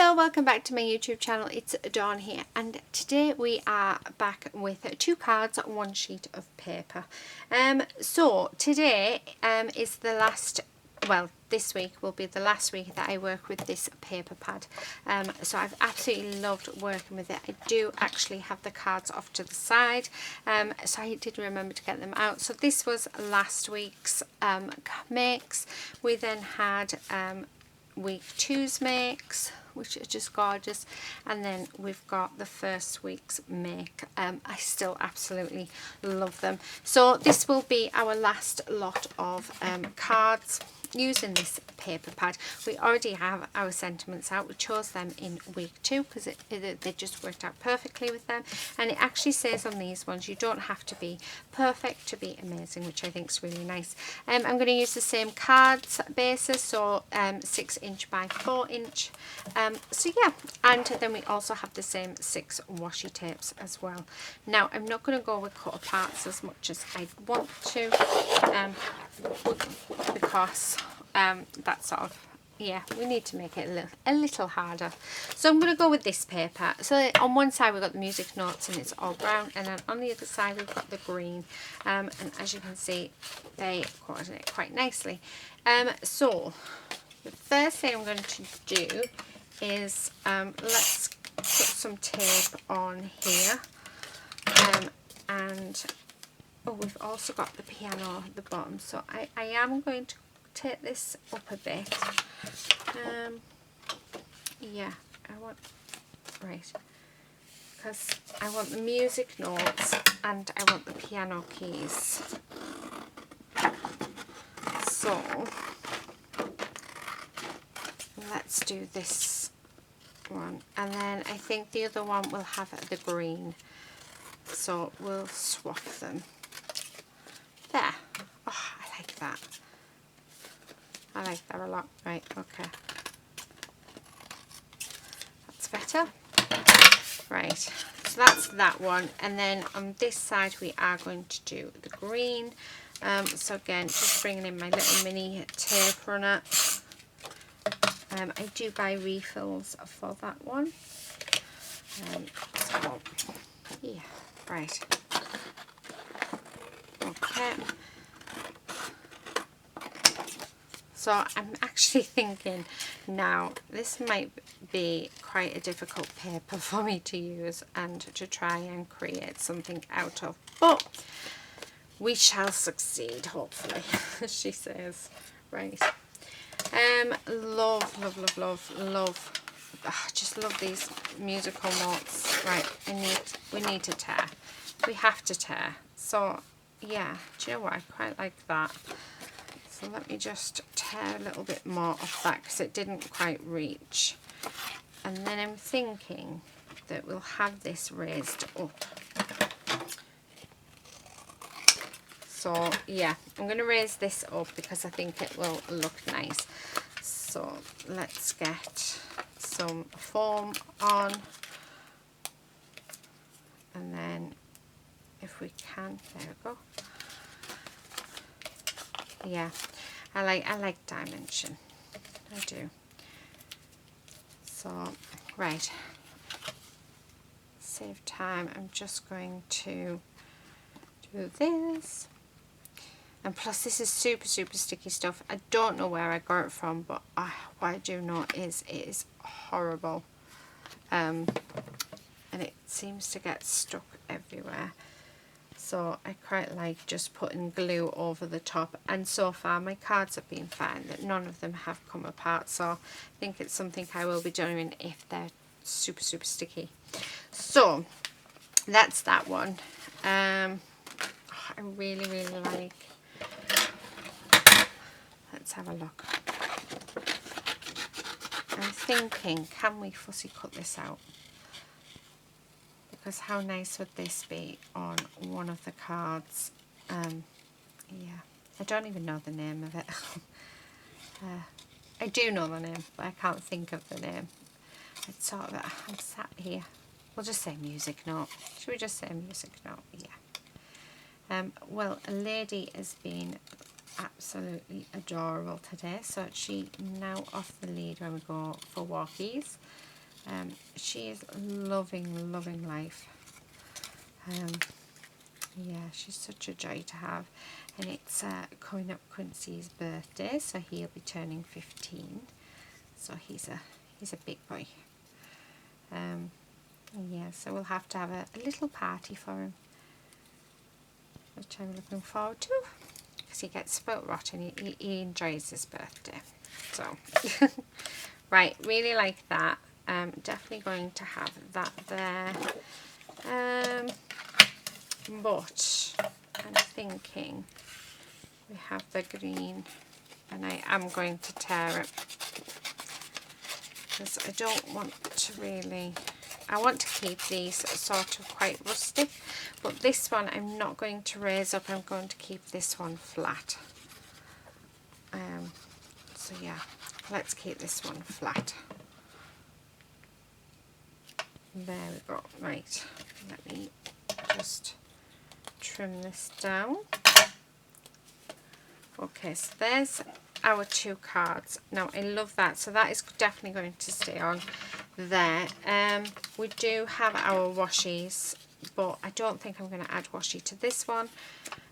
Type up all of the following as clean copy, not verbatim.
Hello, welcome back to my YouTube channel. It's Dawn here, and today we are back with 2 cards, 1 sheet of paper. So today is the last, well, this week will be the last week that I work with this paper pad. So I've absolutely loved working with it. I do actually have the cards off to the side, so I did remember to get them out. So this was last week's makes. We then had week 2's makes, which are just gorgeous, and then we've got the first week's make. I still absolutely love them. So this will be our last lot of cards using this paper pad. We already have our sentiments out. We chose them in week 2 because they just worked out perfectly with them, and it actually says on these ones you don't have to be perfect to be amazing, which I think is really nice. I'm going to use the same cards basis, so 6" by 4". So yeah, and then we also have the same 6 washi tapes as well. Now I'm not going to go with cut aparts as much as I want to, because that sort of, yeah, we need to make it a little harder. So I'm going to go with this paper. So on one side we've got the music notes and it's all brown, and then on the other side we've got the green, and as you can see they coordinate quite nicely. So the first thing I'm going to do is let's put some tape on here, and oh, we've also got the piano at the bottom, so I am going to take this up a bit. Yeah, I want, right, because I want the music notes and I want the piano keys. So let's do this one, and then I think the other one will have the green, so we'll swap them. There. Oh, I like that. I like that a lot. Right, okay. That's better. Right, so that's that one, and then on this side we are going to do the green. So again, just bringing in my little mini tape runner. I do buy refills for that one. So yeah, right. Okay. So I'm actually thinking now this might be quite a difficult paper for me to use and to try and create something out of, but we shall succeed, hopefully, as she says. Right. Love, love, love, love, love. Oh, just love these musical notes. Right, we need to tear. We have to tear. So yeah, do you know what? I quite like that. So let me just tear a little bit more off that because it didn't quite reach. And then I'm thinking that we'll have this raised up. So yeah, I'm going to raise this up because I think it will look nice. So let's get some foam on, and then if we can, there we go. Yeah, I like dimension, I do. So right, save time, I'm just going to do this. And plus this is super sticky stuff. I don't know where I got it from, but what I do know is it is horrible, and it seems to get stuck everywhere. So I quite like just putting glue over the top, and so far my cards have been fine, that none of them have come apart. So I think it's something I will be doing if they're super sticky. So that's that one. I really like, let's have a look. I'm thinking, can we fussy cut this out? Because how nice would this be on one of the cards? Yeah, I don't even know the name of it. I do know the name, but I can't think of the name. It's sort of, I'm sat here. We'll just say music note. Should we just say music note? Yeah. Well, a lady has been absolutely adorable today, so she now off the lead when we go for walkies. She is loving life. Yeah, she's such a joy to have. And it's coming up Quincy's birthday, so he'll be turning 15. So he's a big boy. Yeah, so we'll have to have a little party for him, which I'm looking forward to, because he gets spoilt rotten. He enjoys his birthday. So right, really like that. Definitely going to have that there. But I'm thinking we have the green, and I am going to tear it because I don't want to really, I want to keep these sort of quite rustic, but this one I'm not going to raise up. I'm going to keep this one flat. So yeah, let's keep this one flat. There we go. Right, let me just trim this down. Okay, so there's our 2 cards. Now I love that, so that is definitely going to stay on there. We do have our washies, but I don't think I'm going to add washi to this one,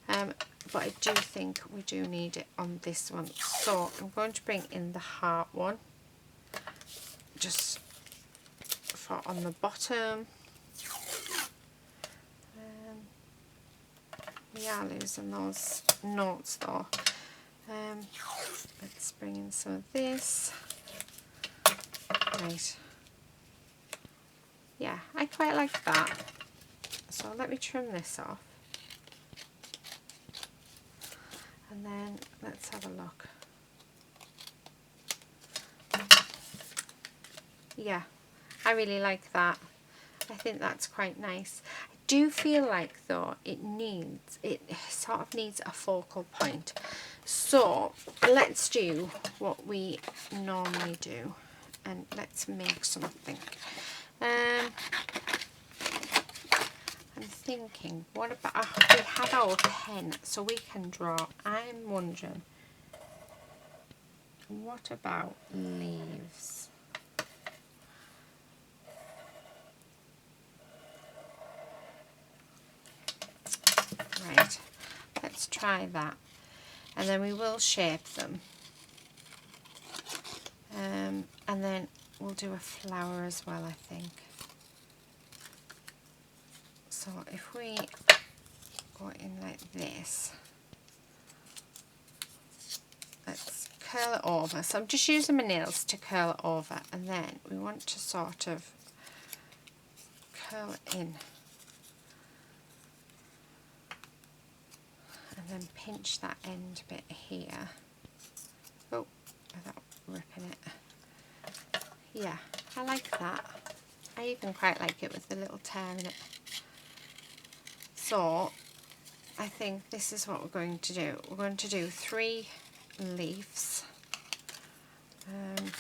but I do think we do need it on this one. So I'm going to bring in the heart one, just for on the bottom. We are losing those notes though. Let's bring in some of this. Right. Yeah, I quite like that. So let me trim this off. And then let's have a look. Yeah, I really like that. I think that's quite nice. I do feel like though it sort of needs a focal point. So let's do what we normally do and let's make something. I'm thinking, what about, we have our pen so we can draw. I'm wondering, what about leaves? Right, let's try that, and then we will shape them, and then we'll do a flower as well, I think. So if we go in like this, let's curl it over. So I'm just using my nails to curl it over, and then we want to sort of curl it in and then pinch that end bit here. Oh, without ripping it. Yeah, I like that. I even quite like it with the little tear in it. So I think this is what we're going to do. We're going to do 3 leaves. And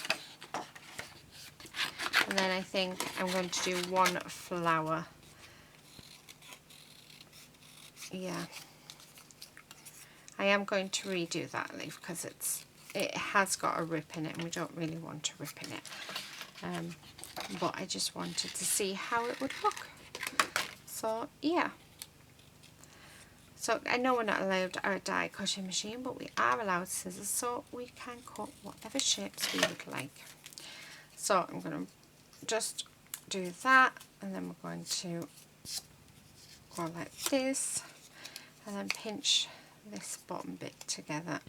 then I think I'm going to do 1 flower. Yeah. I am going to redo that leaf because it has got a rip in it and we don't really want to rip in it. But I just wanted to see how it would look. So yeah. So I know we're not allowed our die cutting machine, but we are allowed scissors, so we can cut whatever shapes we would like. So I'm going to just do that, and then we're going to go like this, and then pinch this bottom bit together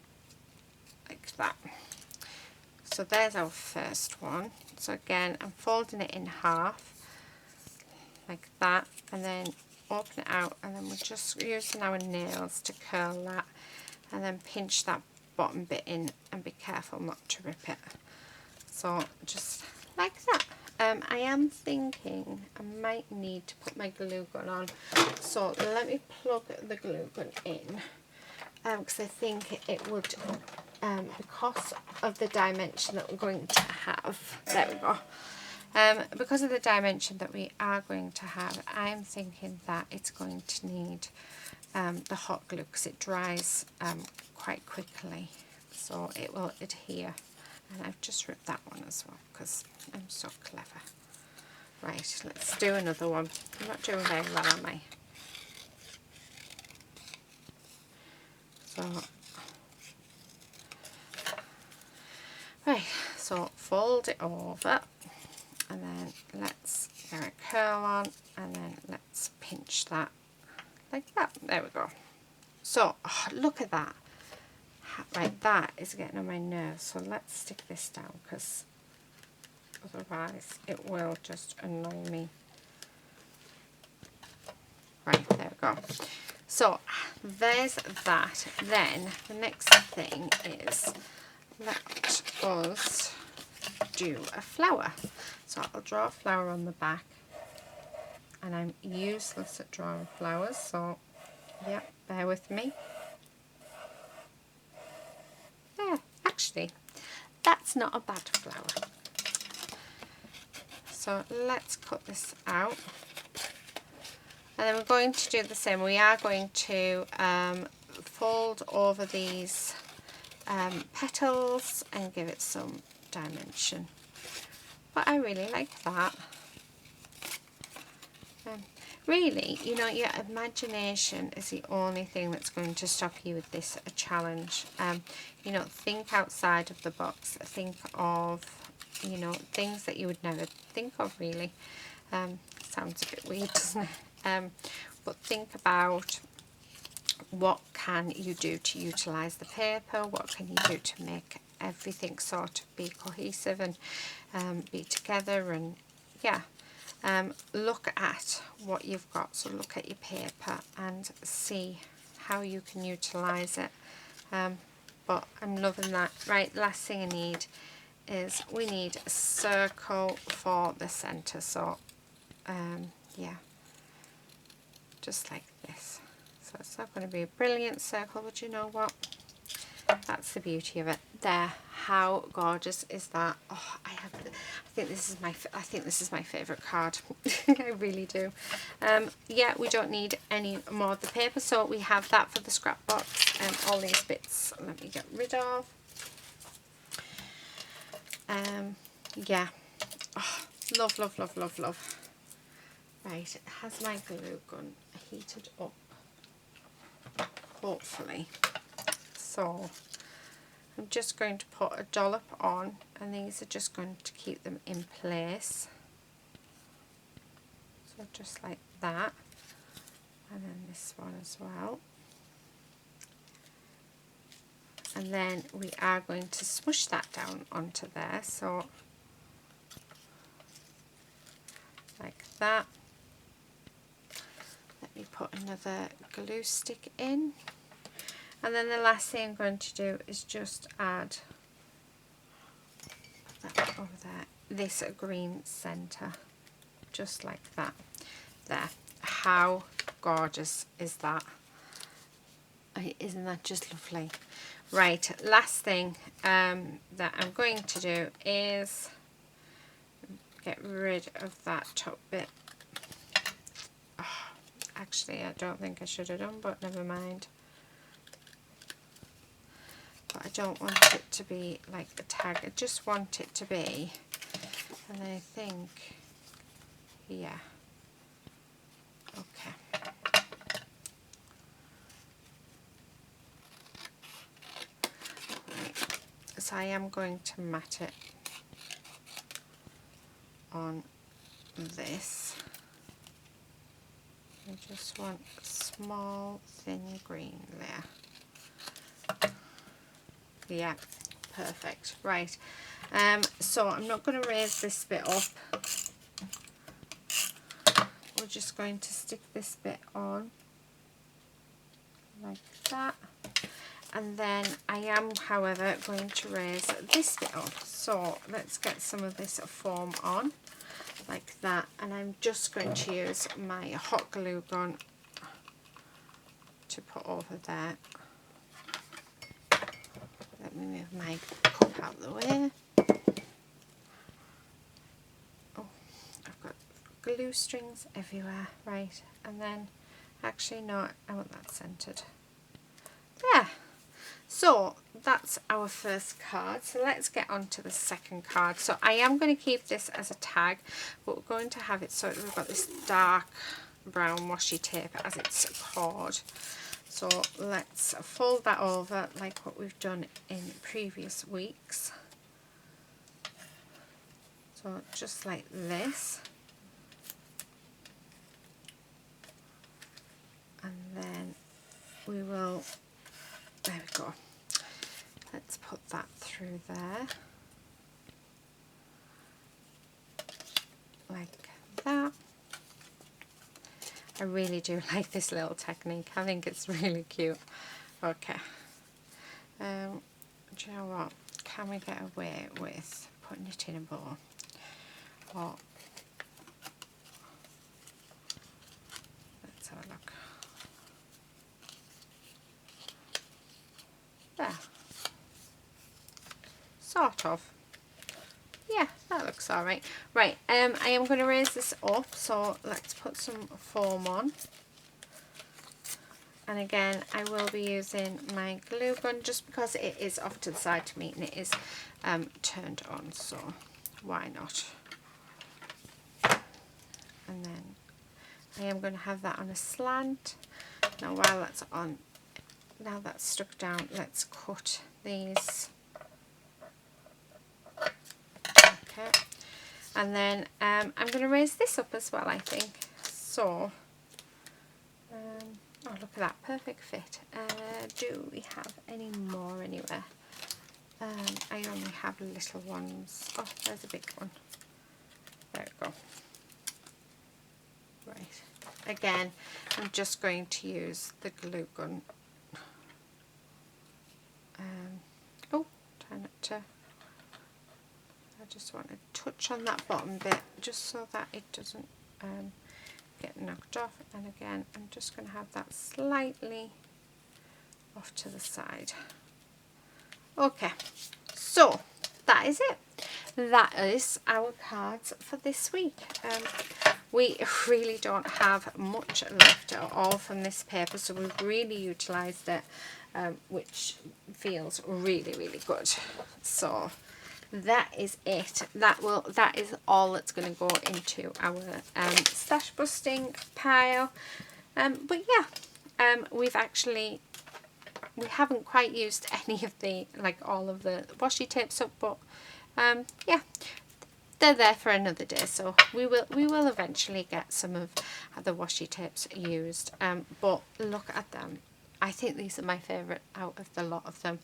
like that. So there's our first one. So again, I'm folding it in half like that, and then open it out, and then we're just using our nails to curl that, and then pinch that bottom bit in, and be careful not to rip it. So just like that. I am thinking I might need to put my glue gun on, so let me plug the glue gun in, because I think it would, because of the dimension that we're going to have, there we go. Because of the dimension that we are going to have, I'm thinking that it's going to need the hot glue because it dries quite quickly, so it will adhere. And I've just ripped that one as well because I'm so clever. Right, let's do another one. I'm not doing very well, am I? So, right, so fold it over, and then let's get a curl on, and then let's pinch that like that. There we go. So, oh, look at that. Right, that is getting on my nerves. So let's stick this down, because otherwise it will just annoy me. Right, there we go. So there's that. Then the next thing is, let us do a flower. So I'll draw a flower on the back, and I'm useless at drawing flowers, so yeah, bear with me. Yeah, actually, that's not a bad flower. So let's cut this out. And then we're going to do the same. We are going to fold over these petals and give it some dimension. But I really like that. Really, you know, your imagination is the only thing that's going to stop you with this challenge. You know, think outside of the box. Think of, you know, things that you would never think of, really. Sounds a bit weird, doesn't it? But think about what can you do to utilise the paper, what can you do to make everything sort of be cohesive and be together, and yeah. Look at what you've got, so look at your paper and see how you can utilise it. But I'm loving that. Right, last thing I need is we need a circle for the centre, so yeah, just like this. So it's not going to be a brilliant circle, but you know what? That's the beauty of it. There, how gorgeous is that? Oh, I think this is my favourite card. I really do. Yeah, we don't need any more of the paper, so we have that for the scrap box, and all these bits let me get rid of. Yeah. Oh, love, love, love, love, love. Right, has my glue gun heated up? Hopefully. So I'm just going to put a dollop on, and these are just going to keep them in place. So just like that, and then this one as well. And then we are going to smush that down onto there, so like that. Let me put another glue stick in. And then the last thing I'm going to do is just add that over there, this green centre, just like that. There. How gorgeous is that? Isn't that just lovely? Right, last thing that I'm going to do is get rid of that top bit. Oh, actually, I don't think I should have done, but never mind. But I don't want it to be like a tag, I just want it to be, and I think, yeah, okay. Right. So I am going to mat it on this. I just want a small thin green there. Yeah, perfect. Right, so I'm not going to raise this bit up. We're just going to stick this bit on like that, and then I am, however, going to raise this bit up. So let's get some of this foam on like that, and I'm just going to use my hot glue gun to put over there. Let me move my cup out of the way. Oh, I've got glue strings everywhere. Right, and then actually no, I want that centered. Yeah, So that's our first card. So let's get on to the second card. So I am going to keep this as a tag, but we're going to have it so we've got this dark brown washi tape as it's called. So let's fold that over like what we've done in previous weeks. So just like this. And then we will, there we go. Let's put that through there. Like that. I really do like this little technique. I think it's really cute. Okay. Do you know what? Can we get away with putting it in a bowl? Or let's have a look. There. Sort of. Yeah, that looks alright. Right, I am going to raise this up, so let's put some foam on. And again, I will be using my glue gun just because it is off to the side to me and it is turned on, so why not? And then I am going to have that on a slant. Now while that's on, now that's stuck down, let's cut these. Okay. And then I'm going to raise this up as well, I think. So, oh look at that, perfect fit. Do we have any more anywhere? I only have little ones. Oh, there's a big one. There we go. Right. Again, I'm just going to use the glue gun. Oh, try not to. I just want to touch on that bottom bit just so that it doesn't get knocked off. And again, I'm just going to have that slightly off to the side. Okay, so that is it. That is our cards for this week. We really don't have much left at all from this paper, so we've really utilised it, which feels really, really good. So that is it. That is all that's going to go into our stash busting pile. But yeah, we haven't quite used any of the, like, all of the washi tapes up, but yeah, they're there for another day, so we will eventually get some of the washi tapes used. But look at them. I think these are my favourite out of the lot of them.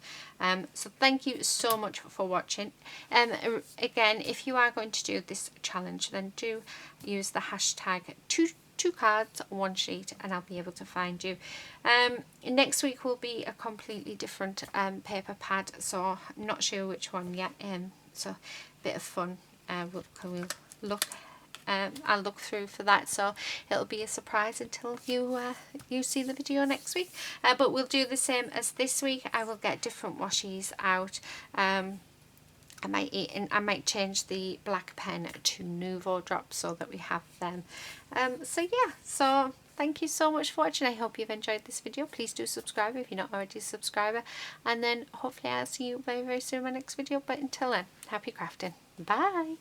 So thank you so much for watching. Again, if you are going to do this challenge, then do use the hashtag two cards, one sheet, and I'll be able to find you. Next week will be a completely different paper pad, so I'm not sure which one yet. So a bit of fun. We'll look. I'll look through for that, so it'll be a surprise until you see the video next week. But we'll do the same as this week. I will get different washies out. I might change the black pen to Nouveau drops so that we have them. So yeah, so thank you so much for watching. I hope you've enjoyed this video. Please do subscribe if you're not already a subscriber, and then hopefully I'll see you very, very soon in my next video. But until then, happy crafting. Bye.